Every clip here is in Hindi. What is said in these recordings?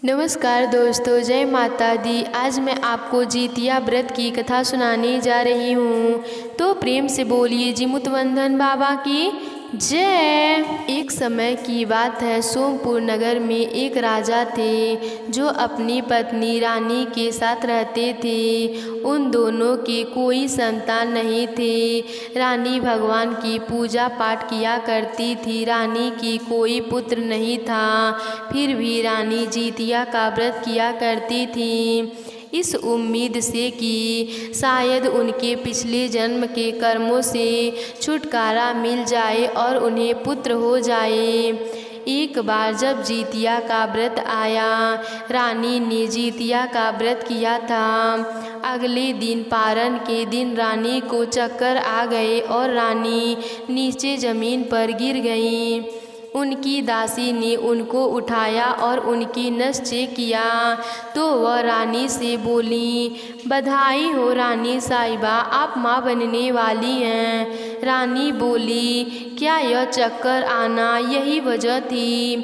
नमस्कार दोस्तों, जय माता दी। आज मैं आपको जितिया व्रत की कथा सुनाने जा रही हूँ, तो प्रेम से बोलिए जी मुतवंदन बाबा की जय। एक समय की बात है, सोमपुर नगर में एक राजा थे जो अपनी पत्नी रानी के साथ रहते थे। उन दोनों के कोई संतान नहीं थे। रानी भगवान की पूजा पाठ किया करती थी। रानी की कोई पुत्र नहीं था, फिर भी रानी जितिया का व्रत किया करती थी, इस उम्मीद से कि शायद उनके पिछले जन्म के कर्मों से छुटकारा मिल जाए और उन्हें पुत्र हो जाए। एक बार जब जितिया का व्रत आया, रानी ने जितिया का व्रत किया था। अगले दिन पारण के दिन रानी को चक्कर आ गए और रानी नीचे ज़मीन पर गिर गई। उनकी दासी ने उनको उठाया और उनकी नस चेक किया तो वह रानी से बोली, बधाई हो रानी साहिबा, आप माँ बनने वाली हैं। रानी बोली, क्या यह चक्कर आना यही वजह थी?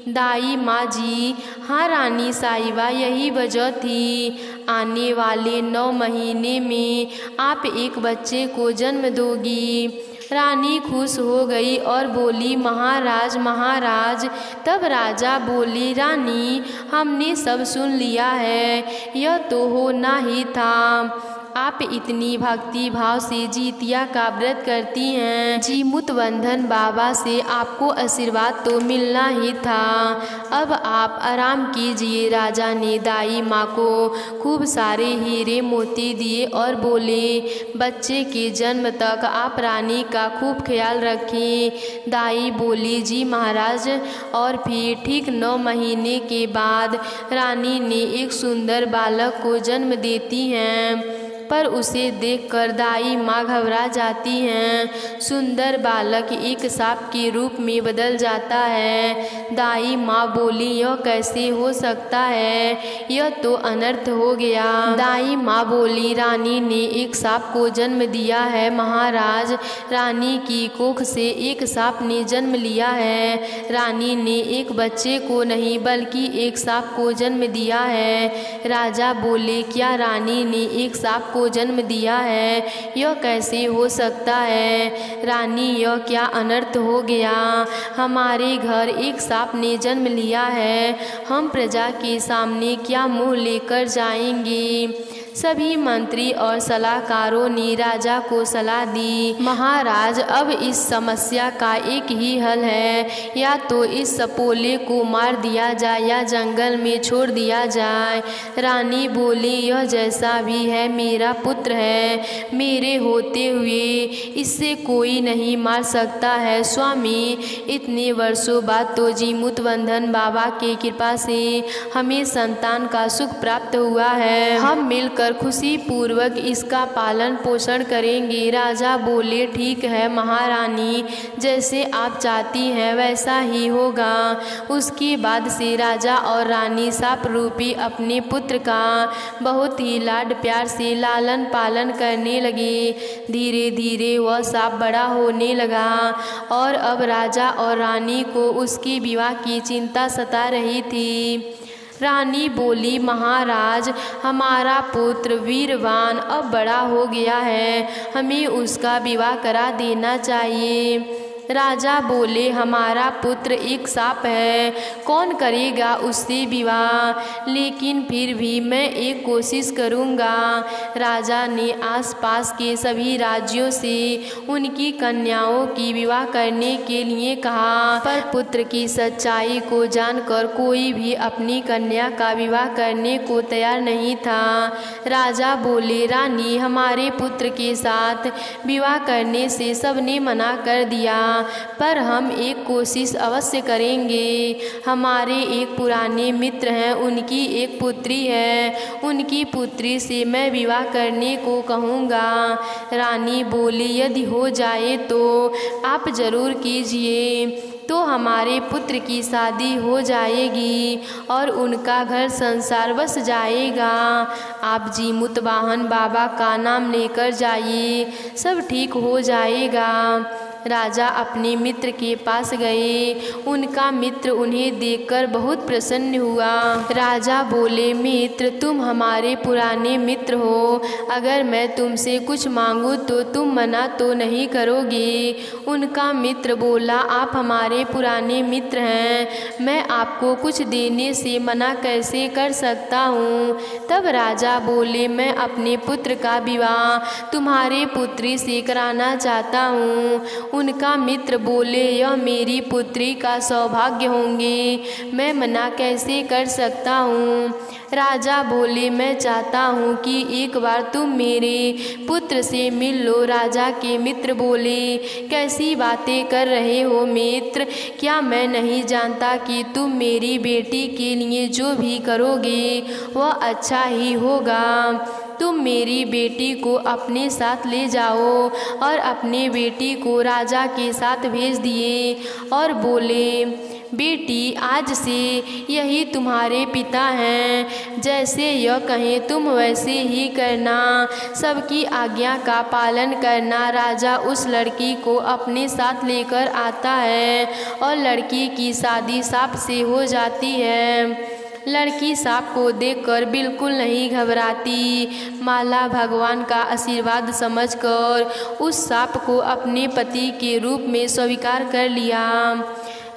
दाई माँ जी, हाँ रानी साहिबा, यही वजह थी। आने वाले 9 महीने में आप एक बच्चे को जन्म दोगी। रानी खुश हो गई और बोली, महाराज महाराज। तब राजा बोले, रानी हमने सब सुन लिया है, यह तो होना ही था। आप इतनी भक्ति भाव से जितिया का व्रत करती हैं, जी मुतवंदन बाबा से आपको आशीर्वाद तो मिलना ही था। अब आप आराम कीजिए। राजा ने दाई माँ को खूब सारे हीरे मोती दिए और बोले, बच्चे के जन्म तक आप रानी का खूब ख्याल रखें। दाई बोली, जी महाराज। और फिर ठीक 9 महीने के बाद रानी ने एक सुंदर बालक को जन्म देती हैं, पर उसे देखकर दाई माँ घबरा जाती हैं। सुंदर बालक एक सांप के रूप में बदल जाता है। दाई माँ बोली, यह कैसे हो सकता है? यह तो अनर्थ हो गया। दाई माँ बोली, रानी ने एक सांप को जन्म दिया है महाराज। रानी की कोख से एक सांप ने जन्म लिया है। रानी ने एक बच्चे को नहीं बल्कि एक सांप को जन्म दिया है। राजा बोले, क्या रानी ने एक सांप को जन्म दिया है? यह कैसे हो सकता है? रानी, यह क्या अनर्थ हो गया? हमारे घर एक सांप ने जन्म लिया है, हम प्रजा के सामने क्या मुँह लेकर जाएंगे? सभी मंत्री और सलाहकारों ने राजा को सलाह दी, महाराज अब इस समस्या का एक ही हल है, या तो इस सपोले को मार दिया जाए या जंगल में छोड़ दिया जाए। रानी बोली, यह जैसा भी है मेरा पुत्र है, मेरे होते हुए इससे कोई नहीं मार सकता है। स्वामी, इतने वर्षों बाद तो जी मुतवंदन बाबा की कृपा से हमें संतान का सुख प्राप्त हुआ है। हम मिलकर खुशी पूर्वक इसका पालन पोषण करेंगे। राजा बोले, ठीक है महारानी, जैसे आप चाहती हैं वैसा ही होगा। उसके बाद से राजा और रानी सांप रूपी अपने पुत्र का बहुत ही लाड प्यार से लालन पालन करने लगे। धीरे धीरे वह सांप बड़ा होने लगा और अब राजा और रानी को उसके विवाह की चिंता सता रही थी। रानी बोली, महाराज हमारा पुत्र वीरवान अब बड़ा हो गया है, हमें उसका विवाह करा देना चाहिए। राजा बोले, हमारा पुत्र एक सांप है, कौन करेगा उससे विवाह? लेकिन फिर भी मैं एक कोशिश करूँगा। राजा ने आसपास के सभी राज्यों से उनकी कन्याओं की विवाह करने के लिए कहा, पर पुत्र की सच्चाई को जानकर कोई भी अपनी कन्या का विवाह करने को तैयार नहीं था। राजा बोले, रानी हमारे पुत्र के साथ विवाह करने से सबने मना कर दिया, पर हम एक कोशिश अवश्य करेंगे। हमारे एक पुराने मित्र हैं, उनकी एक पुत्री है, उनकी पुत्री से मैं विवाह करने को कहूँगा। रानी बोली, यदि हो जाए तो आप जरूर कीजिए, तो हमारे पुत्र की शादी हो जाएगी और उनका घर संसार बस जाएगा। आप जी मुतवाहन बाबा का नाम लेकर जाइए, सब ठीक हो जाएगा। राजा अपने मित्र के पास गए। उनका मित्र उन्हें देखकर बहुत प्रसन्न हुआ। राजा बोले, मित्र, तुम हमारे पुराने मित्र हो। अगर मैं तुमसे कुछ मांगूं तो तुम मना तो नहीं करोगे। उनका मित्र बोला, आप हमारे पुराने मित्र हैं, मैं आपको कुछ देने से मना कैसे कर सकता हूँ। तब राजा बोले, मैं अपने पुत्र का विवाह तुम्हारे पुत्री से कराना चाहता हूँ। उनका मित्र बोले, यह मेरी पुत्री का सौभाग्य होंगे, मैं मना कैसे कर सकता हूँ। राजा बोले, मैं चाहता हूँ कि एक बार तुम मेरे पुत्र से मिल लो। राजा के मित्र बोले, कैसी बातें कर रहे हो मित्र, क्या मैं नहीं जानता कि तुम मेरी बेटी के लिए जो भी करोगे वह अच्छा ही होगा। तुम मेरी बेटी को अपने साथ ले जाओ। और अपने बेटी को राजा के साथ भेज दिए और बोले, बेटी, आज से यही तुम्हारे पिता हैं, जैसे यह कहें तुम वैसे ही करना, सबकी आज्ञा का पालन करना। राजा उस लड़की को अपने साथ लेकर आता है और लड़की की शादी सांप से हो जाती है। लड़की सांप को देखकर बिल्कुल नहीं घबराती। माला भगवान का आशीर्वाद समझकर उस सांप को अपने पति के रूप में स्वीकार कर लिया।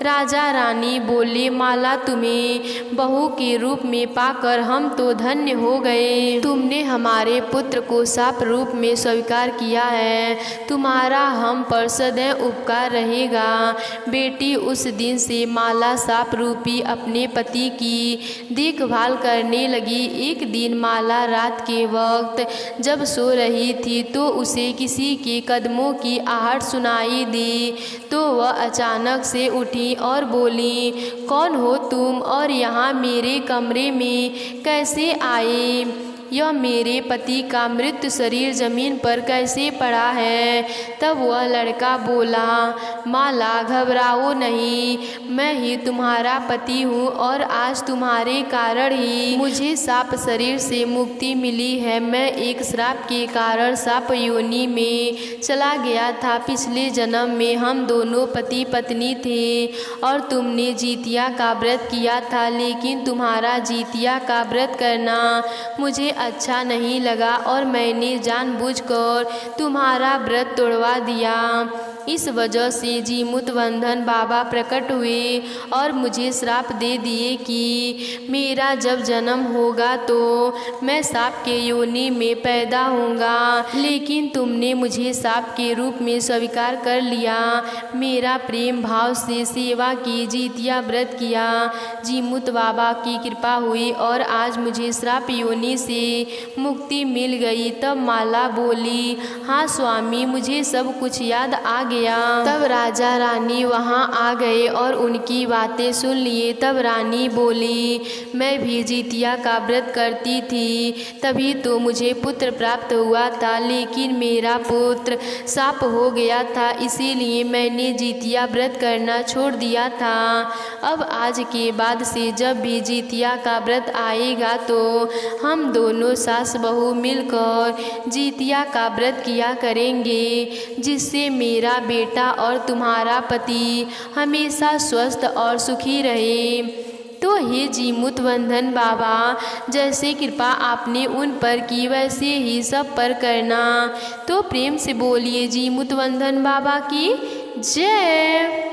राजा रानी बोले, माला, तुम्हें बहू के रूप में पाकर हम तो धन्य हो गए। तुमने हमारे पुत्र को सांप रूप में स्वीकार किया है, तुम्हारा हम पर सदैव उपकार रहेगा। बेटी उस दिन से माला सांप रूपी अपने पति की देखभाल करने लगी। एक दिन माला रात के वक्त जब सो रही थी तो उसे किसी के कदमों की आहट सुनाई दी। तो वह अचानक से उठी और बोली, कौन हो तुम और यहाँ मेरे कमरे में कैसे आए? यह मेरे पति का मृत शरीर जमीन पर कैसे पड़ा है? तब वह लड़का बोला, माला, घबराओ नहीं, मैं ही तुम्हारा पति हूँ और आज तुम्हारे कारण ही मुझे सांप शरीर से मुक्ति मिली है। मैं एक श्राप के कारण सांप योनि में चला गया था। पिछले जन्म में हम दोनों पति पत्नी थे और तुमने जितिया का व्रत किया था, लेकिन तुम्हारा जितिया का व्रत करना मुझे अच्छा नहीं लगा और मैंने जानबूझकर तुम्हारा व्रत तोड़वा दिया। इस वजह से जीमुतवंधन बाबा प्रकट हुए और मुझे श्राप दे दिए कि मेरा जब जन्म होगा तो मैं सांप के योनि में पैदा होऊंगा। लेकिन तुमने मुझे सांप के रूप में स्वीकार कर लिया। मेरा प्रेम भाव से सेवा की, जितिया व्रत किया। जीमुत बाबा की कृपा हुई और आज मुझे श्राप योनि से मुक्ति मिल गई। तब माला बोली, हाँ स्वामी, मुझे सब कुछ याद आ गया। तब राजा रानी वहाँ आ गए और उनकी बातें सुन लिए। तब रानी बोली, मैं भी जितिया का व्रत करती थी, तभी तो मुझे पुत्र प्राप्त हुआ था, लेकिन मेरा पुत्र सांप हो गया था, इसीलिए मैंने जितिया व्रत करना छोड़ दिया था। अब आज के बाद से जब भी जितिया का व्रत आएगा तो हम दोनों सास बहू मिलकर जितिया का व्रत किया करेंगे, जिससे मेरा बेटा और तुम्हारा पति हमेशा स्वस्थ और सुखी रहे। तो हे जीमुतवंधन बाबा, जैसे कृपा आपने उन पर की वैसे ही सब पर करना। तो प्रेम से बोलिए जीमुतवंधन बाबा की जय।